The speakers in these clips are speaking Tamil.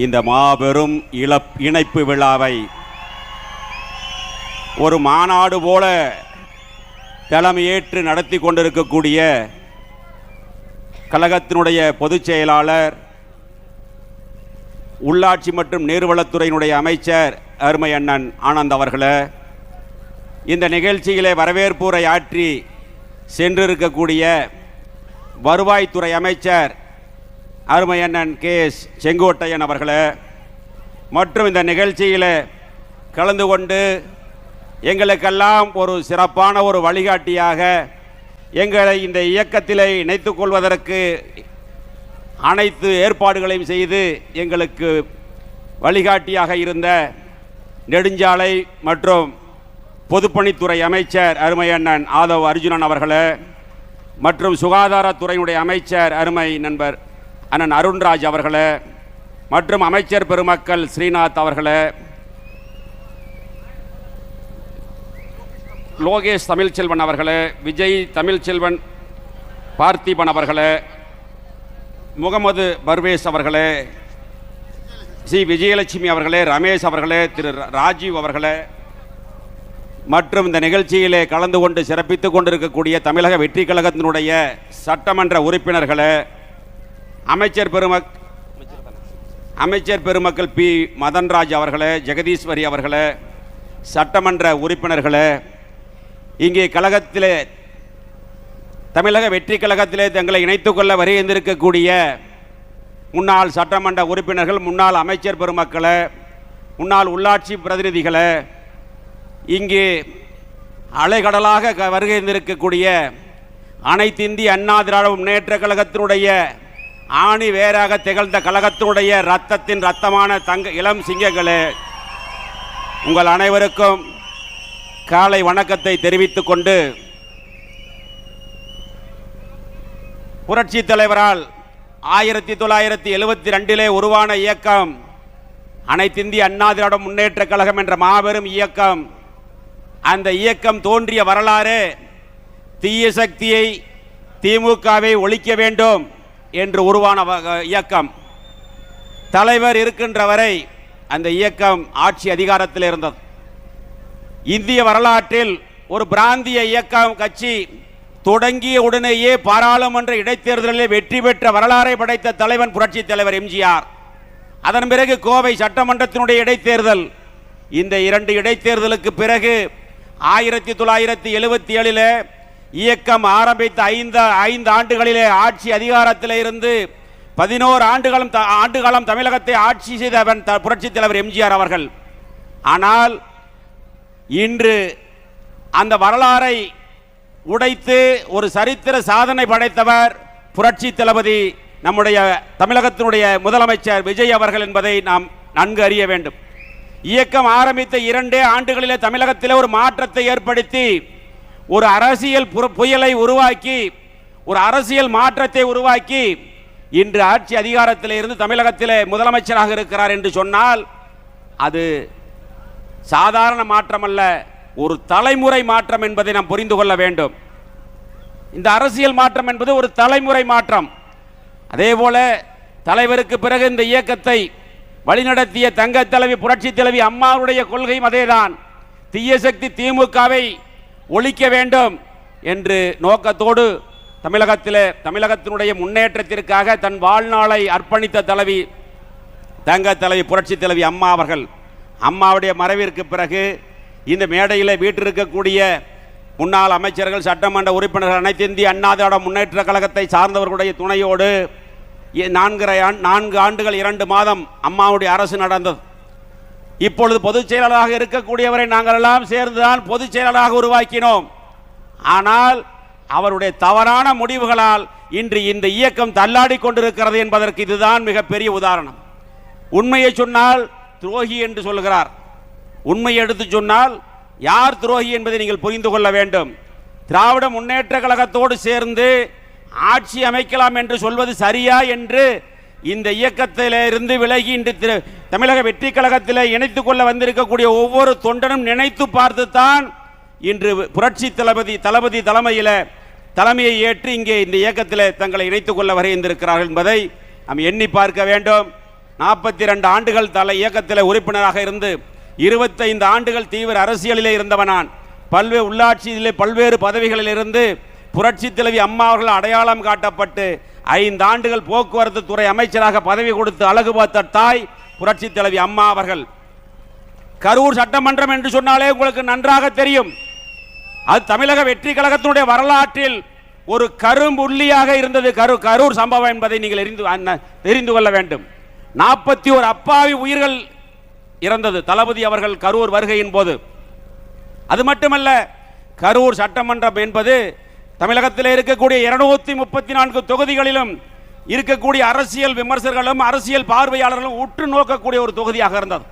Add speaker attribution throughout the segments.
Speaker 1: இந்த மாபெரும் இணைப்பு விழாவை ஒரு மாநாடு போல தலைமையேற்று நடத்தி கொண்டிருக்கக்கூடிய கழகத்தினுடைய பொதுச் செயலாளர், உள்ளாட்சி மற்றும் நீர்வளத்துறையினுடைய அமைச்சர் அருமை அண்ணன் ஆனந்த் அவர்களே, இந்த நிகழ்ச்சியிலே வரவேற்புரை ஆற்றி சென்றிருக்கக்கூடிய வருவாய்த்துறை அமைச்சர் அருமை அண்ணன் KS செங்கோட்டையன் அவர்களே, மற்றும் இந்த நிகழ்ச்சியில் கலந்து கொண்டு எங்களுக்கெல்லாம் ஒரு சிறப்பான ஒரு வழிகாட்டியாக எங்களை இந்த இயக்கத்திலே இணைத்துக் கொள்வதற்கு அனைத்து ஏற்பாடுகளையும் செய்து எங்களுக்கு வழிகாட்டியாக இருந்த நெடுஞ்சாலை மற்றும் பொதுப்பணித்துறை அமைச்சர் அருமை அண்ணன் ஆதவ் அர்ஜுனன் அவர்களே, மற்றும் சுகாதாரத்துறையினுடைய அமைச்சர் அருமை நண்பர் அண்ணன் அருண்ராஜ் அவர்களே, மற்றும் அமைச்சர் பெருமக்கள் ஸ்ரீநாத் அவர்களே, லோகேஷ் தமிழ்ச்செல்வன் அவர்களே, விஜய் தமிழ்ச்செல்வன் பார்த்திபன் அவர்களே, முகமது பர்வேஸ் அவர்களே, சி விஜயலட்சுமி அவர்களே, ரமேஷ் அவர்களே, திரு ராஜீவ் அவர்களே, மற்றும் இந்த நிகழ்ச்சியிலே கலந்து கொண்டு சிறப்பித்துக் கொண்டிருக்கக்கூடிய தமிழக வெற்றி கழகத்தினுடைய சட்டமன்ற உறுப்பினர்களே, அமைச்சர் பெருமக்கள் பி மதன்ராஜ் அவர்களே, ஜெகதீஸ்வரி அவர்களே, சட்டமன்ற உறுப்பினர்களே, இங்கே கழகத்திலே தமிழக வெற்றி கழகத்திலே தங்களை இணைத்துக் கொள்ள வருகின்றிருக்கக்கூடிய முன்னாள் சட்டமன்ற உறுப்பினர்கள், முன்னாள் அமைச்சர் பெருமக்களே, முன்னாள் உள்ளாட்சி பிரதிநிதிகளே, இங்கே அலைகடலாக வருகின்றிருக்கக்கூடிய அனைத்து இந்திய அண்ணா திராவிட முன்னேற்ற கழகத்தினுடைய ஆணி வேறாக திகழ்ந்த கழகத்தினுடைய இரத்தத்தின் இரத்தமான இளம் சிங்கங்களே, உங்கள் அனைவருக்கும் காலை வணக்கத்தை தெரிவித்துக் கொண்டு, புரட்சி தலைவரால் 1972 உருவான இயக்கம் அனைத்து இந்திய அண்ணா திராவிட முன்னேற்ற கழகம் என்ற மாபெரும் இயக்கம். அந்த இயக்கம் தோன்றிய வரலாறு தீய சக்தியை, திமுகவை ஒழிக்க வேண்டும் என்று உருவான இயக்கம். தலைவர் இருக்கின்ற வரை அந்த இயக்கம் ஆட்சி அதிகாரத்தில் இருந்தது. இந்திய வரலாற்றில் ஒரு பிராந்திய இயக்கம் கட்சி தொடங்கிய உடனேயே பாராளுமன்ற இடைத்தேர்தலில் வெற்றி பெற்ற வரலாறை படைத்த தலைவன் புரட்சி தலைவர் எம்ஜிஆர். அதன் பிறகு கோவை சட்டமன்றத்தினுடைய இடைத்தேர்தல். இந்த 2 இடைத்தேர்தலுக்கு பிறகு 1977 இயக்கம் ஆரம்பித்த 5 ஆண்டுகளிலே ஆட்சி அதிகாரத்தில் இருந்து 11 ஆண்டுகாலம் தமிழகத்தை ஆட்சி செய்தவன் புரட்சி தலைவர் எம்ஜிஆர் அவர்கள். ஆனால் இன்று அந்த வரலாறை உடைத்து ஒரு சரித்திர சாதனை படைத்தவர் புரட்சி தளபதி நம்முடைய தமிழகத்தினுடைய முதலமைச்சர் விஜய் அவர்கள் என்பதை நாம் நன்கு அறிய வேண்டும். இயக்கம் ஆரம்பித்த 2 ஆண்டுகளிலே தமிழகத்தில் ஒரு மாற்றத்தை ஏற்படுத்தி ஒரு அரசியல் புயலை உருவாக்கி, ஒரு அரசியல் மாற்றத்தை உருவாக்கி இன்று ஆட்சி அதிகாரத்தில் இருந்து தமிழகத்திலே முதலமைச்சராக இருக்கிறார் என்று சொன்னால் அது சாதாரண மாற்றம் அல்ல, ஒரு தலைமுறை மாற்றம் என்பதை நாம் புரிந்து கொள்ள வேண்டும். இந்த அரசியல் மாற்றம் என்பது ஒரு தலைமுறை மாற்றம். அதேபோல தலைவருக்கு பிறகு இந்த இயக்கத்தை வழிநடத்திய தங்க தலைவி புரட்சி தலைவி அம்மாவுடைய கொள்கையும் அதேதான். தீய சக்தி திமுகவை ஒழிக்க வேண்டும் என்று நோக்கத்தோடு தமிழகத்தினுடைய முன்னேற்றத்திற்காக தன் வாழ்நாளை அர்ப்பணித்த தலைவி தங்க தலைவி புரட்சி தலைவி அம்மா அவர்கள். அம்மாவுடைய மறைவிற்கு பிறகு இந்த மேடையில் வீட்டிருக்கக்கூடிய முன்னாள் அமைச்சர்கள், சட்டமன்ற உறுப்பினர்கள், அனைத்து இந்திய அண்ணா திராவிட முன்னேற்ற கழகத்தை சார்ந்தவர்களுடைய துணையோடு 4 ஆண்டுகள் 2 மாதம் அம்மாவுடைய அரசு நடந்தது. இப்பொழுது பொதுச் செயலாளராக இருக்கக்கூடியவரை நாங்கள் எல்லாம் சேர்ந்துதான் பொதுச் செயலாளராக உருவாக்கினோம். ஆனால் அவருடைய தவறான முடிவுகளால் இன்று இந்த இயக்கம் தள்ளாடி கொண்டிருக்கிறது என்பதற்கு இதுதான் மிகப்பெரிய உதாரணம். உண்மையை சொன்னால் துரோகி என்று சொல்கிறார். உண்மையை எடுத்து சொன்னால் யார் துரோகி என்பதை நீங்கள் புரிந்து கொள்ள வேண்டும். திராவிட முன்னேற்ற கழகத்தோடு சேர்ந்து ஆட்சி அமைக்கலாம் என்று சொல்வது சரியா என்று இந்த இயக்கத்திலிருந்து விலகி இன்று தமிழக வெற்றி கழகத்தில் இணைத்துக் கொள்ள வந்திருக்கக்கூடிய ஒவ்வொரு தொண்டனும் நினைத்து பார்த்துத்தான் இன்று புரட்சி தளபதி தலைமையை ஏற்று இங்கே இந்த இயக்கத்தில் தங்களை இணைத்துக் கொள்ள வருகின்றிருக்கிறார்கள் என்பதை நாம் எண்ணி பார்க்க வேண்டும். 42 ஆண்டுகள் இயக்கத்தில் உறுப்பினராக இருந்து 25 ஆண்டுகள் தீவிர அரசியலிலே இருந்தவனான். பல்வேறு உள்ளாட்சியிலே பல்வேறு பதவிகளில் இருந்து புரட்சி தலைவி அம்மா அவர்கள் அடையாளம் காட்டப்பட்டு 5 ஆண்டுகள் போக்குவரத்து துறை அமைச்சராக பதவி கொடுத்து அழகு பார்த்த தாய் புரட்சி தலைவி அம்மா அவர்கள். கரூர் சட்டமன்றம் என்று சொன்னாலே உங்களுக்கு நன்றாக தெரியும். அது தமிழக வெற்றி கழகத்தினுடைய வரலாற்றில் ஒரு கரும்புள்ளியாக இருந்தது கரூர் சம்பவம் என்பதை நீங்கள் தெரிந்து கொள்ள வேண்டும். 41 அப்பாவி உயிர்கள் இறந்தது தளபதி அவர்கள் கரூர் வருகையின் போது. அது மட்டுமல்ல, கரூர் சட்டமன்றம் என்பது தமிழகத்தில் இருக்கக்கூடிய 234 தொகுதிகளிலும் இருக்கக்கூடிய அரசியல் விமர்சகர்களும் அரசியல் பார்வையாளர்களும் உற்று நோக்கக்கூடிய ஒரு தொகுதியாக இருந்தது.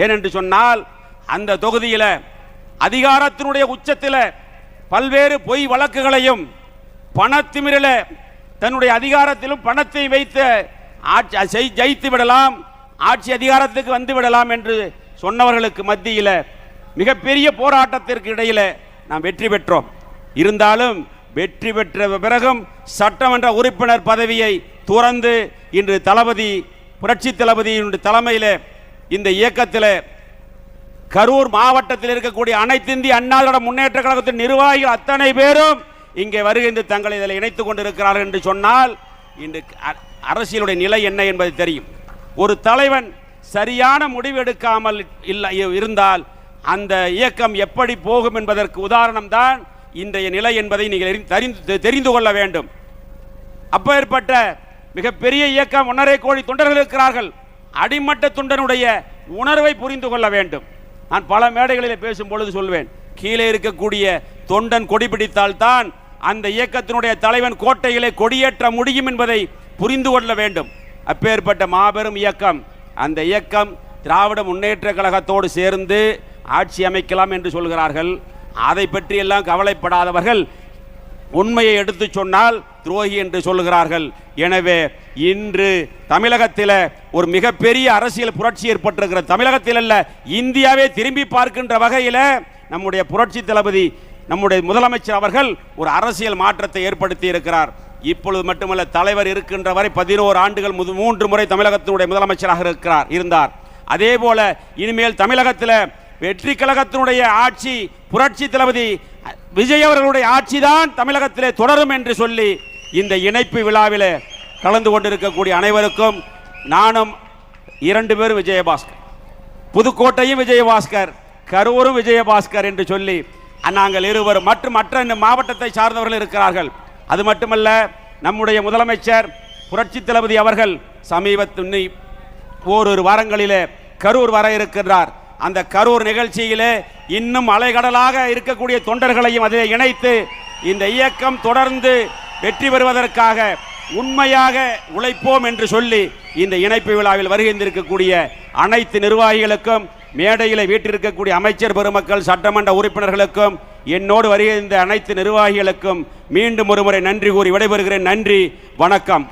Speaker 1: ஏனென்று சொன்னால் அந்த தொகுதியில் அதிகாரத்தினுடைய உச்சத்தில் பல்வேறு பொய் வழக்குகளையும் பணத்திமிரில் தன்னுடைய அதிகாரத்திலும் பணத்தை வைத்து ஜெயித்து விடலாம், ஆட்சி அதிகாரத்துக்கு வந்து விடலாம் என்று சொன்னவர்களுக்கு மத்தியில் மிகப்பெரிய போராட்டத்திற்கு இடையில் நாம் வெற்றி பெற்றோம். இருந்தாலும் வெற்றி பெற்ற பிறகும் சட்டமன்ற உறுப்பினர் பதவியை துறந்து இன்று தளபதி புரட்சி தளபதியினுடைய தலைமையில் இந்த இயக்கத்தில் கரூர் மாவட்டத்தில் இருக்கக்கூடிய அனைத்து இந்திய அண்ணா திராவிட முன்னேற்ற கழகத்தின் நிர்வாகிகள் அத்தனை பேரும் இங்கே வருகின்ற தங்களை இதில் இணைத்துக் கொண்டிருக்கிறார்கள் என்று சொன்னால் இன்று அரசியலுடைய நிலை என்ன என்பது தெரியும். ஒரு தலைவன் சரியான முடிவு எடுக்காமல் இருந்தால் அந்த இயக்கம் எப்படி போகும் என்பதற்கு உதாரணம் தான் இன்றைய நிலை என்பதை நீங்கள் தெரிந்து கொள்ள வேண்டும். அப்பேற்பட்ட மிகப்பெரிய இயக்கம் 1.5 கோடி தொண்டர்கள் இருக்கிறார்கள். அடிமட்ட தொண்டனுடைய உணர்வை புரிந்து கொள்ள வேண்டும். நான் பல மேடைகளில் பேசும் பொழுது சொல்வேன், கீழே இருக்கக்கூடிய தொண்டன் கொடி பிடித்தால்தான் அந்த இயக்கத்தினுடைய தலைவன் கோட்டையிலே கொடியேற்ற முடியும் என்பதை புரிந்து கொள்ள வேண்டும். அப்பேற்பட்ட மாபெரும் இயக்கம், அந்த இயக்கம் திராவிட முன்னேற்ற கழகத்தோடு சேர்ந்து ஆட்சி அமைக்கலாம் என்று சொல்கிறார்கள். அதை பற்றி எல்லாம் கவலைப்படாதவர்கள் உண்மையை எடுத்து சொன்னால் துரோகி என்று சொல்கிறார்கள். எனவே இன்று தமிழகத்தில் ஒரு மிகப்பெரிய அரசியல் புரட்சி ஏற்பட்டிருக்கிற, தமிழகத்தில் அல்ல இந்தியாவே திரும்பி பார்க்கின்ற வகையில் நம்முடைய புரட்சி தளபதி நம்முடைய முதலமைச்சர் அவர்கள் ஒரு அரசியல் மாற்றத்தை ஏற்படுத்தி இருக்கிறார். இப்பொழுது மட்டுமல்ல, தலைவர் இருக்கின்ற வரை 11 ஆண்டுகள் 3 முறை தமிழகத்தினுடைய முதலமைச்சராக இருந்தார். அதே போல இனிமேல் தமிழகத்தில் வெற்றி கழகத்தினுடைய ஆட்சி புரட்சி தளபதி விஜய் அவர்களுடைய ஆட்சி தான் தமிழகத்திலே தொடரும் என்று சொல்லி இந்த இணைப்பு விழாவில் கலந்து கொண்டிருக்கக்கூடிய அனைவருக்கும் நானும் 2 பேரும் விஜயபாஸ்கர், புதுக்கோட்டையும் விஜயபாஸ்கர், கரூரும் விஜயபாஸ்கர் என்று சொல்லி நாங்கள் இருவரும் மற்ற மாவட்டத்தை சார்ந்தவர்கள் இருக்கிறார்கள். அது மட்டுமல்ல, நம்முடைய முதலமைச்சர் புரட்சி தளபதி அவர்கள் சமீபத்தில் ஓரிரு வாரங்களிலே கரூர் வர இருக்கின்றார். அந்த கரூர் நிகழ்ச்சியிலே இன்னும் அலைகடலாக இருக்கக்கூடிய தொண்டர்களையும் அதில் இணைத்து இந்த இயக்கம் தொடர்ந்து வெற்றி பெறுவதற்காக உண்மையாக உழைப்போம் என்று சொல்லி இந்த இணைப்பு விழாவில் வருகின்றிருக்கக்கூடிய அனைத்து நிர்வாகிகளுக்கும், மேடையில் வீட்டிருக்கக்கூடிய அமைச்சர் பெருமக்கள், சட்டமன்ற உறுப்பினர்களுக்கும், என்னோடு வருகின்ற அனைத்து நிர்வாகிகளுக்கும் மீண்டும் ஒருமுறை நன்றி கூறி விடைபெறுகிறேன். நன்றி, வணக்கம்.